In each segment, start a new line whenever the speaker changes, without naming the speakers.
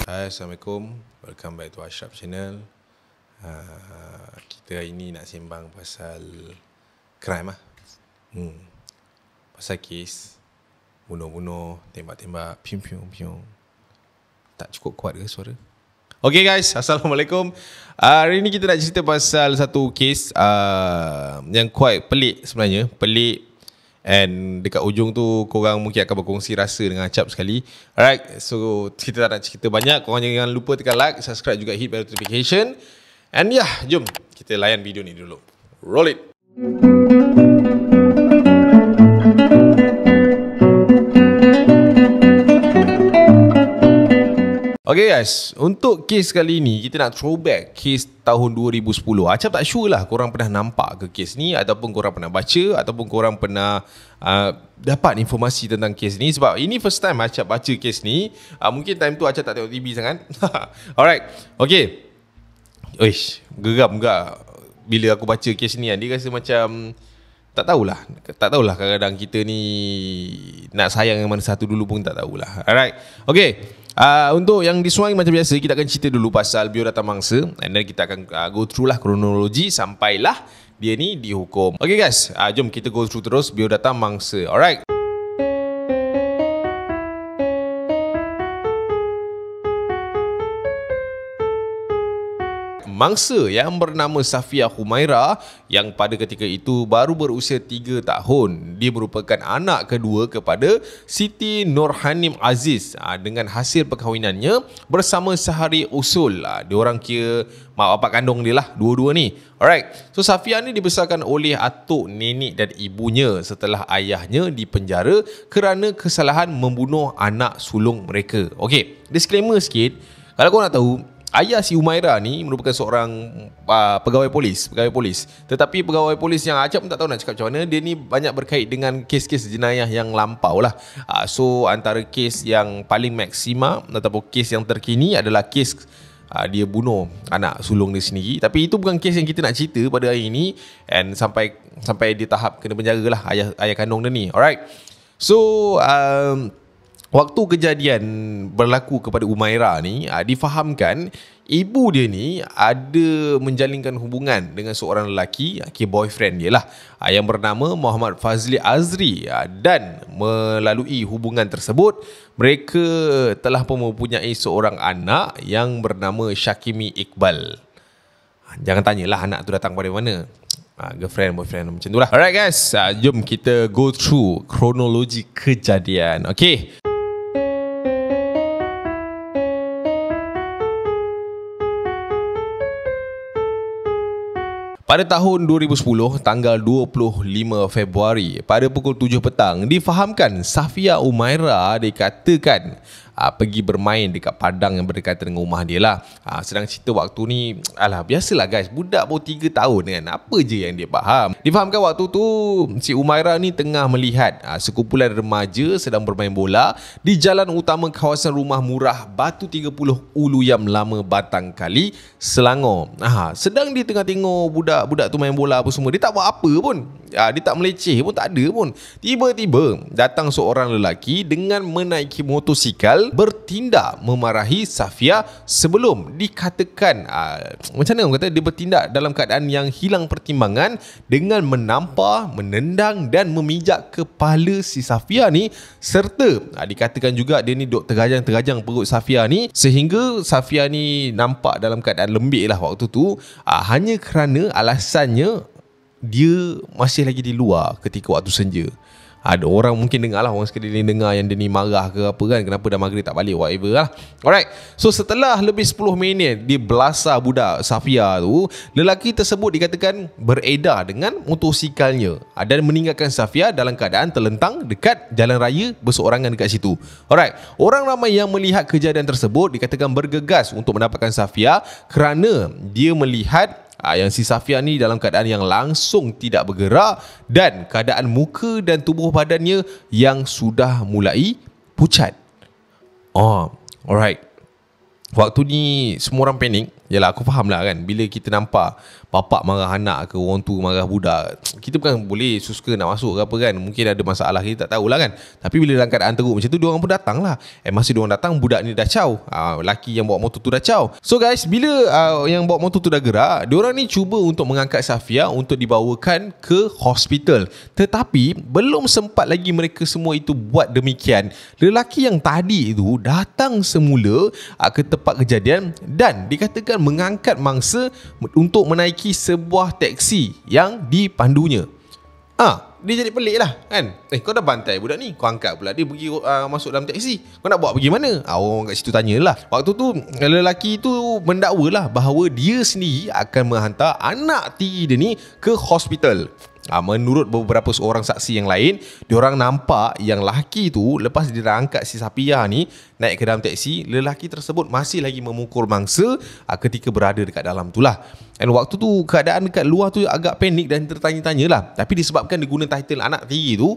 Hai, Assalamualaikum. Welcome back to Ashraf Channel. Kita hari ni nak sembang pasal crime lah. Pasal kes bunuh-bunuh, tembak-tembak, piung-piung. Tak cukup kuat ke suara? Okay guys, Assalamualaikum. Hari ni kita nak cerita pasal satu kes yang quite pelik sebenarnya. Pelik. And dekat ujung tu korang mungkin akan berkongsi rasa dengan Acap sekali. Alright, so kita tak nak cerita banyak. Korang jangan lupa tekan like, subscribe juga, hit bell notification. And jom kita layan video ni dulu. Roll it. Okay guys, untuk kes kali ni kita nak throwback kes tahun 2010. Acap tak sure lah korang pernah nampak ke kes ni, ataupun korang pernah baca, ataupun korang pernah dapat informasi tentang kes ni. Sebab ini first time Acap baca kes ni. Mungkin time tu Acap tak tengok TV sangat. Alright, okay. Uish, geram juga bila aku baca kes ni. Dia rasa macam tak tahulah kadang-kadang kita ni nak sayang yang mana satu dulu pun tak tahulah. Alright, okay. Untuk yang disuai macam biasa, kita akan cerita dulu pasal biodata mangsa, and then kita akan go through lah kronologi sampailah dia ni dihukum. Okay guys, jom kita go through terus biodata mangsa. Alright. Mangsa yang bernama Safia Humaira, yang pada ketika itu baru berusia 3 tahun. Dia merupakan anak kedua kepada Siti Nurhanim Aziz dengan hasil perkahwinannya bersama Sahari Usul. Diorang kira mak bapak kandung dia lah, dua-dua ni. Alright, so Safia ni dibesarkan oleh atuk, nenek dan ibunya setelah ayahnya dipenjara kerana kesalahan membunuh anak sulung mereka. Okay, disclaimer sikit. Kalau kau nak tahu, ayah si Humaira ni merupakan seorang pegawai polis. Tetapi pegawai polis yang Acap pun tak tahu nak cakap macam mana. Dia ni banyak berkait dengan kes-kes jenayah yang lampau lah. So antara kes yang paling maksima ataupun kes yang terkini adalah kes dia bunuh anak sulung dia sendiri. Tapi itu bukan kes yang kita nak cerita pada hari ini. And sampai di tahap kena penjara lah ayah kandung dia ni. Alright. So waktu kejadian berlaku kepada Humaira ni, difahamkan ibu dia ni ada menjalinkan hubungan dengan seorang lelaki, boyfriend dia lah, yang bernama Muhammad Fazli Azri. Dan melalui hubungan tersebut, mereka telah mempunyai seorang anak yang bernama Syakimi Iqbal. Jangan tanyalah anak tu datang pada mana. Girlfriend, boyfriend, macam tu lah. Alright guys, jom kita go through kronologi kejadian. Okay. Pada tahun 2010, tanggal 25 Februari, pada pukul 7 petang, difahamkan Safia Humaira dikatakan pergi bermain dekat padang yang berdekatan dengan rumah dia lah. Sedang cerita waktu ni, biasalah guys, budak baru 3 tahun kan, apa je yang dia faham. Difahamkan waktu tu si Humaira ni tengah melihat sekumpulan remaja sedang bermain bola di jalan utama kawasan rumah murah Batu 30 Ulu Yam Lama, Batang Kali, Selangor. Sedang dia tengah tengok budak-budak tu main bola apa semua, dia tak buat apa pun. Dia tak meleceh pun, tak ada pun. Tiba-tiba datang seorang lelaki dengan menaiki motosikal bertindak memarahi Safia sebelum dikatakan macam mana orang kata, dia bertindak dalam keadaan yang hilang pertimbangan dengan menampar, menendang dan memijak kepala si Safia ni, serta dikatakan juga dia ni duk tergajang-tergajang perut Safia ni, sehingga Safia ni nampak dalam keadaan lembik lah waktu tu, hanya kerana alasannya dia masih lagi di luar ketika waktu senja. Ada orang mungkin dengar lah, orang sekeliling dengar yang dia ni marah ke apa kan, kenapa dah maghrib tak balik, whatever lah. Alright, so setelah lebih 10 minit dia belasah budak Safia tu, lelaki tersebut dikatakan beredar dengan motosikalnya dan meninggalkan Safia dalam keadaan terlentang dekat jalan raya berseorangan dekat situ. Alright, orang ramai yang melihat kejadian tersebut dikatakan bergegas untuk mendapatkan Safia kerana dia melihat yang si Safia ni dalam keadaan yang langsung tidak bergerak dan keadaan muka dan tubuh badannya yang sudah mulai pucat. Alright. Waktu ni semua orang panik. Yalah, aku faham lah kan, bila kita nampak bapak marah anak ke, orang tu marah budak, kita bukan boleh suka nak masuk ke apa kan. Mungkin ada masalah, kita tak tahulah kan. Tapi bila dalam keadaan teruk macam tu, diorang pun datang lah. Masa diorang datang, budak ni dah caw, lelaki yang bawa motor tu dah caw. So guys, bila yang bawa motor tu dah gerak, diorang ni cuba untuk mengangkat Safia untuk dibawakan ke hospital. Tetapi belum sempat lagi mereka semua itu buat demikian, lelaki yang tadi itu datang semula ke tempat kejadian dan dikatakan mengangkat mangsa untuk menaiki sebuah teksi yang dipandunya. Dia jadi pelik lah kan. Kau dah bantai budak ni, kau angkat pula dia pergi masuk dalam teksi. Kau nak bawa pergi mana? Orang kat situ tanyalah. Waktu tu lelaki tu mendakwa lah bahawa dia sendiri akan menghantar anak tiri dia ni ke hospital. Menurut beberapa orang saksi yang lain, diorang nampak yang lelaki tu lepas dia dah angkat si Safia ni naik ke dalam teksi, lelaki tersebut masih lagi memukul mangsa ketika berada dekat dalam tu lah. Dan waktu tu keadaan dekat luar tu agak panik dan tertanya-tanya lah. Tapi disebabkan dia guna title anak tiri tu,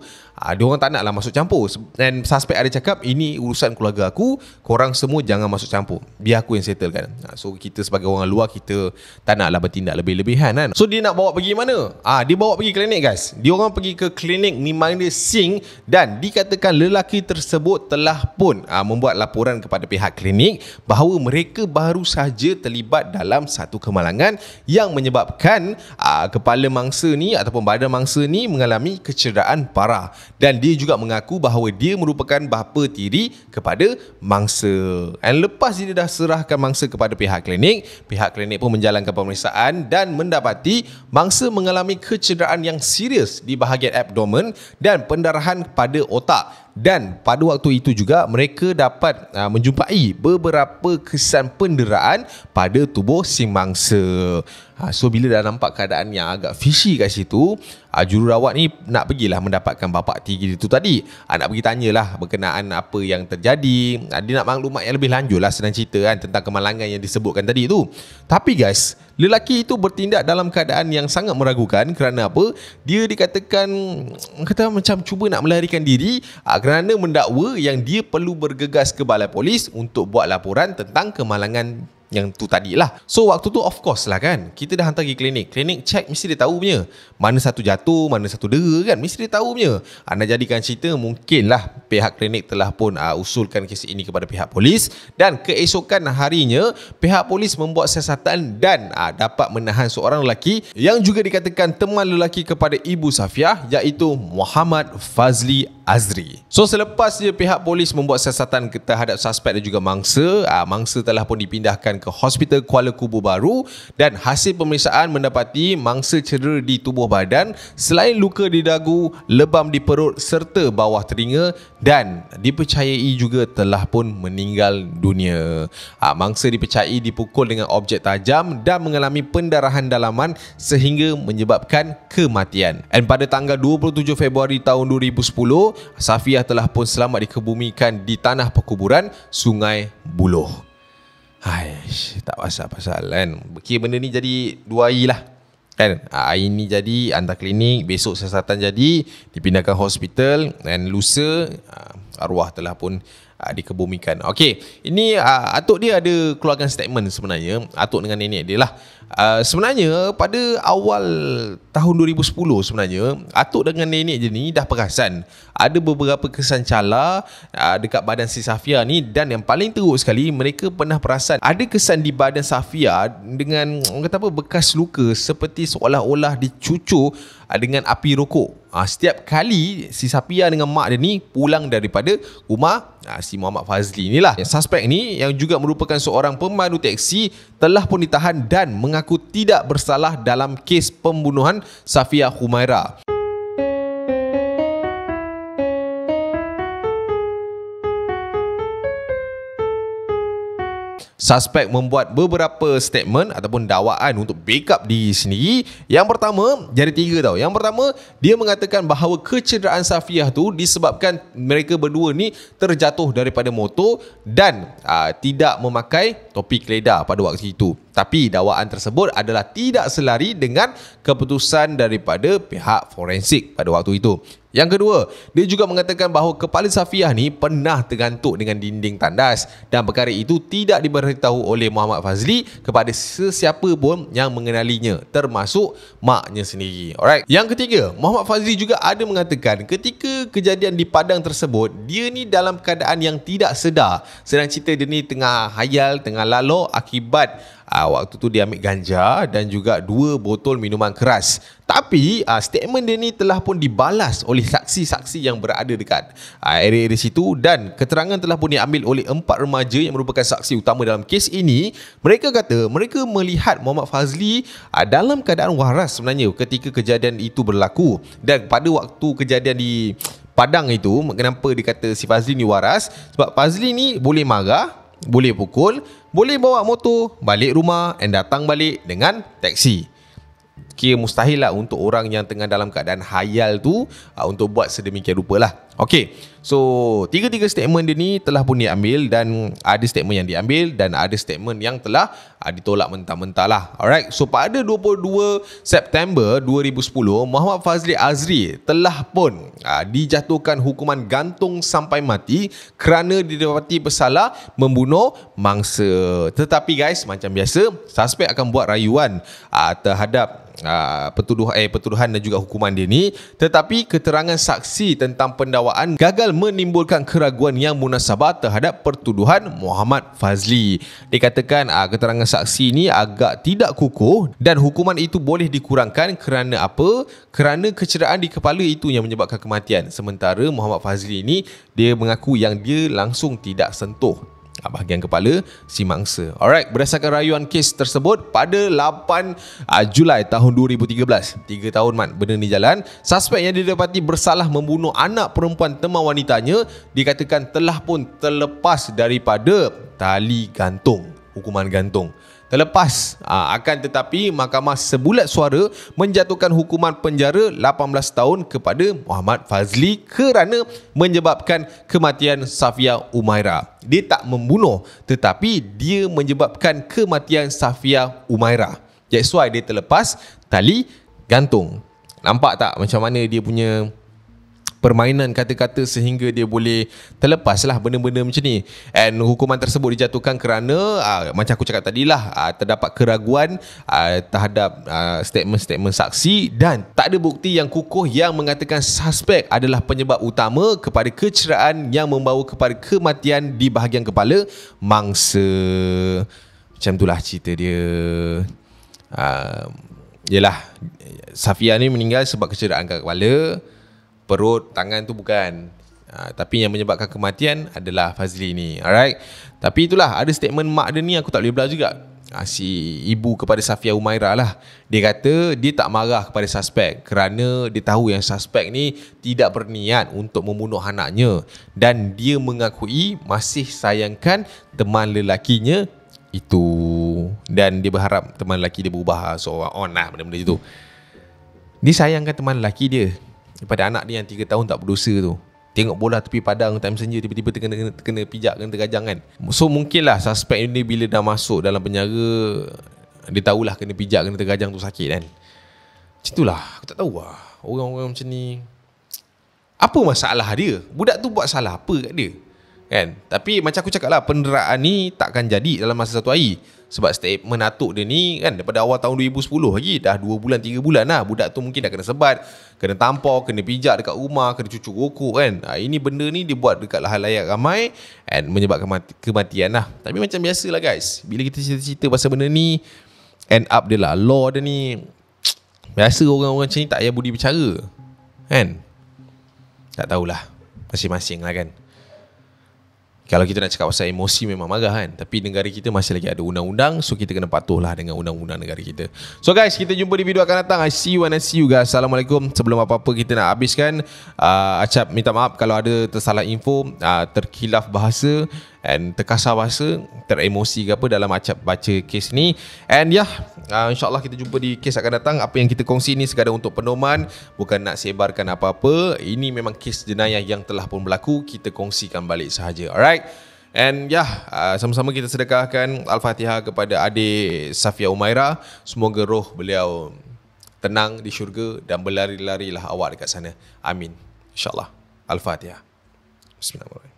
diorang tak nak lah masuk campur. Dan suspek ada cakap, ini urusan keluarga aku, korang semua jangan masuk campur, biar aku yang settle kan. So kita sebagai orang luar, kita tak nak lah bertindak lebih-lebihan kan. So dia nak bawa pergi mana? Dia bawa pergi klinik guys. Dia orang pergi ke klinik Nirmanda Singh dan dikatakan lelaki tersebut telah pun membuat laporan kepada pihak klinik bahawa mereka baru saja terlibat dalam satu kemalangan yang menyebabkan kepala mangsa ni ataupun badan mangsa ni mengalami kecederaan parah. Dan dia juga mengaku bahawa dia merupakan bapa tiri kepada mangsa. Dan lepas dia dah serahkan mangsa kepada pihak klinik pun menjalankan pemeriksaan dan mendapati mangsa mengalami kecederaan yang serius di bahagian abdomen dan pendarahan pada otak. Dan pada waktu itu juga mereka dapat menjumpai beberapa kesan penderaan pada tubuh si mangsa. So bila dah nampak keadaan yang agak fishy kat situ, jururawat ni nak pergilah mendapatkan bapak tiri itu tadi. Nak pergi tanyalah berkenaan apa yang terjadi. Dia nak maklumat yang lebih lanjut lah, senang cerita kan, tentang kemalangan yang disebutkan tadi tu. Tapi guys, lelaki itu bertindak dalam keadaan yang sangat meragukan. Kerana apa? Dia dikatakan macam cuba nak melarikan diri kerana mendakwa yang dia perlu bergegas ke balai polis untuk buat laporan tentang kemalangan yang tu tadilah. So waktu tu of course lah kan, kita dah hantar pergi klinik. Klinik check, mesti dia tahu punya mana satu jatuh, mana satu dera kan, mesti dia tahu punya. Nak jadikan cerita, mungkinlah pihak klinik telah pun usulkan kes ini kepada pihak polis. Dan keesokan harinya pihak polis membuat siasatan dan dapat menahan seorang lelaki yang juga dikatakan teman lelaki kepada ibu Safia, iaitu Muhammad Fazli Azri. So selepas dia pihak polis membuat siasatan terhadap suspek dan juga mangsa, mangsa telah pun dipindahkan ke Hospital Kuala Kubu Baru dan hasil pemeriksaan mendapati mangsa cedera di tubuh badan selain luka di dagu, lebam di perut serta bawah telinga dan dipercayai juga telah pun meninggal dunia. Mangsa dipercayai dipukul dengan objek tajam dan mengalami pendarahan dalaman sehingga menyebabkan kematian. Dan pada tanggal 27 Februari tahun 2010, Safia telah pun selamat dikebumikan di tanah perkuburan Sungai Buloh. Tak pasal-pasal kan. Kira benda ni jadi 2 hari lah kan. Hari ni jadi hantar klinik, besok siasatan jadi dipindahkan hospital, dan lusa arwah telah pun dikebumikan. Okey, ini atuk dia ada keluarkan statement sebenarnya, atuk dengan nenek dia lah. Sebenarnya pada awal tahun 2010 sebenarnya atuk dengan nenek dia ni dah perasan ada beberapa kesan cala dekat badan si Safia ni. Dan yang paling teruk sekali, mereka pernah perasan ada kesan di badan Safia dengan orang kata apa, bekas luka seperti seolah-olah dicucur dengan api rokok. Setiap kali si Safia dengan mak dia ni pulang daripada rumah si Muhammad Fazli ni lah. Suspek ni yang juga merupakan seorang pemandu teksi telah pun ditahan dan mengaku tidak bersalah dalam kes pembunuhan Safia Humaira. Suspek membuat beberapa statement ataupun dakwaan untuk backup diri sendiri. Yang pertama, jadi 3 tau. Yang pertama, dia mengatakan bahawa kecederaan Safia tu disebabkan mereka berdua ni terjatuh daripada motor dan tidak memakai topi keledar pada waktu itu. Tapi dakwaan tersebut adalah tidak selari dengan keputusan daripada pihak forensik pada waktu itu. Yang kedua, dia juga mengatakan bahawa kepala Safiah ni pernah tergantuk dengan dinding tandas dan perkara itu tidak diberitahu oleh Muhammad Fazli kepada sesiapa pun yang mengenalinya, termasuk maknya sendiri. Alright. Yang ketiga, Muhammad Fazli juga ada mengatakan ketika kejadian di padang tersebut, dia ni dalam keadaan yang tidak sedar. Sedang cerita dia ni tengah hayal, tengah lalok akibat waktu tu dia ambil ganja dan juga 2 botol minuman keras. Tapi statement dia ni telah pun dibalas oleh saksi-saksi yang berada dekat area-area situ dan keterangan telah pun diambil oleh 4 remaja yang merupakan saksi utama dalam kes ini. Mereka kata mereka melihat Muhammad Fazli dalam keadaan waras sebenarnya ketika kejadian itu berlaku, dan pada waktu kejadian di Padang itu, kenapa dikata si Fazli ni waras? Sebab Fazli ni boleh marah, boleh pukul, boleh bawa motor balik rumah dan datang balik dengan taksi. Kira mustahil lah untuk orang yang tengah dalam keadaan hayal tu untuk buat sedemikian rupa lah. Okey, so tiga-tiga statement dia ni telah pun diambil, dan ada statement yang diambil dan ada statement yang telah ditolak mentah-mentah lah. Alright, so pada 22 September 2010, Muhammad Fazli Azri telah pun dijatuhkan hukuman gantung sampai mati kerana didapati bersalah membunuh mangsa. Tetapi guys, macam biasa, suspek akan buat rayuan terhadap pertuduhan dan juga hukuman dia ni, tetapi keterangan saksi tentang pendakwaan gagal menimbulkan keraguan yang munasabah terhadap pertuduhan Muhammad Fazli. Dikatakan keterangan saksi ni agak tidak kukuh dan hukuman itu boleh dikurangkan kerana apa? Kerana kecederaan di kepala itu yang menyebabkan kematian. Sementara Muhammad Fazli ni dia mengaku yang dia langsung tidak sentuh bahagian kepala si mangsa. Alright, berdasarkan rayuan kes tersebut pada 8 Julai tahun 2013, 3 tahun mat benda ni jalan, suspek yang didapati bersalah membunuh anak perempuan teman wanitanya dikatakan telah pun terlepas daripada tali gantung, hukuman gantung. Terlepas, akan tetapi mahkamah sebulat suara menjatuhkan hukuman penjara 18 tahun kepada Muhammad Fazli kerana menyebabkan kematian Safiah Umairah. Dia tak membunuh, tetapi dia menyebabkan kematian Safiah Umairah. That's why dia terlepas tali gantung. Nampak tak macam mana dia punya permainan kata-kata sehingga dia boleh terlepas lah benda-benda macam ni. And hukuman tersebut dijatuhkan kerana macam aku cakap tadi lah, terdapat keraguan terhadap statement-statement saksi dan tak ada bukti yang kukuh yang mengatakan suspek adalah penyebab utama kepada kecederaan yang membawa kepada kematian di bahagian kepala mangsa. Macam itulah cerita dia. Yelah, Safiah ni meninggal sebab kecederaan kat kepala, perut, tangan tu bukan. Tapi yang menyebabkan kematian adalah Fazli ni. Alright. Tapi itulah, ada statement mak dia ni aku tak boleh belah juga. Si ibu kepada Safiah Umairah lah. Dia kata dia tak marah kepada suspek kerana dia tahu yang suspek ni tidak berniat untuk membunuh anaknya, dan dia mengakui masih sayangkan teman lelakinya itu, dan dia berharap teman lelaki dia berubah. So on lah benda-benda itu. Dia sayangkan teman lelaki dia daripada anak dia yang 3 tahun tak berdosa tu. Tengok bola tepi padang time senja, tiba-tiba kena pijak, kena tergajang kan. So mungkinlah suspek ni bila dah masuk dalam penjara, dia tahulah kena pijak, kena tergajang tu sakit kan. Macam itulah, aku tak tahu lah orang-orang macam ni. Apa masalah dia? Budak tu buat salah apa kat dia? Kan? Tapi macam aku cakap lah, penderaan ni takkan jadi dalam masa satu hari. Sebab statement atuk dia ni kan daripada awal tahun 2010 lagi, dah 2 bulan 3 bulan lah. Budak tu mungkin dah kena sebat, kena tampar, kena pijak dekat rumah, kena cucuk rokok kan. Ini benda ni dia buat dekat halayak ramai and menyebabkan kematian lah. Tapi macam biasa lah guys, bila kita cerita-cerita pasal benda ni, end up dia lah law dia ni, biasa orang-orang macam ni tak payah budi bicara kan. Tak tahulah, masing-masing lah kan. Kalau kita nak cakap pasal emosi memang marah kan. Tapi negara kita masih lagi ada undang-undang, so kita kena patuhlah dengan undang-undang negara kita. So guys, kita jumpa di video akan datang. I see you and I see you guys. Assalamualaikum. Sebelum apa-apa kita nak habiskan, Acap minta maaf kalau ada tersalah info, terkhilaf bahasa and terkasar bahasa, teremosi ke apa dalam Acap baca kes ni. And InsyaAllah kita jumpa di kes akan datang. Apa yang kita kongsi ni sekadar untuk pedoman, bukan nak sebarkan apa-apa. Ini memang kes jenayah yang telah pun berlaku, kita kongsikan balik sahaja. Alright. And sama-sama kita sedekahkan Al-Fatihah kepada adik Safiah Umairah. Semoga roh beliau tenang di syurga dan berlari-larilah awak dekat sana. Amin. InsyaAllah. Al-Fatihah. Bismillahirrahmanirrahim.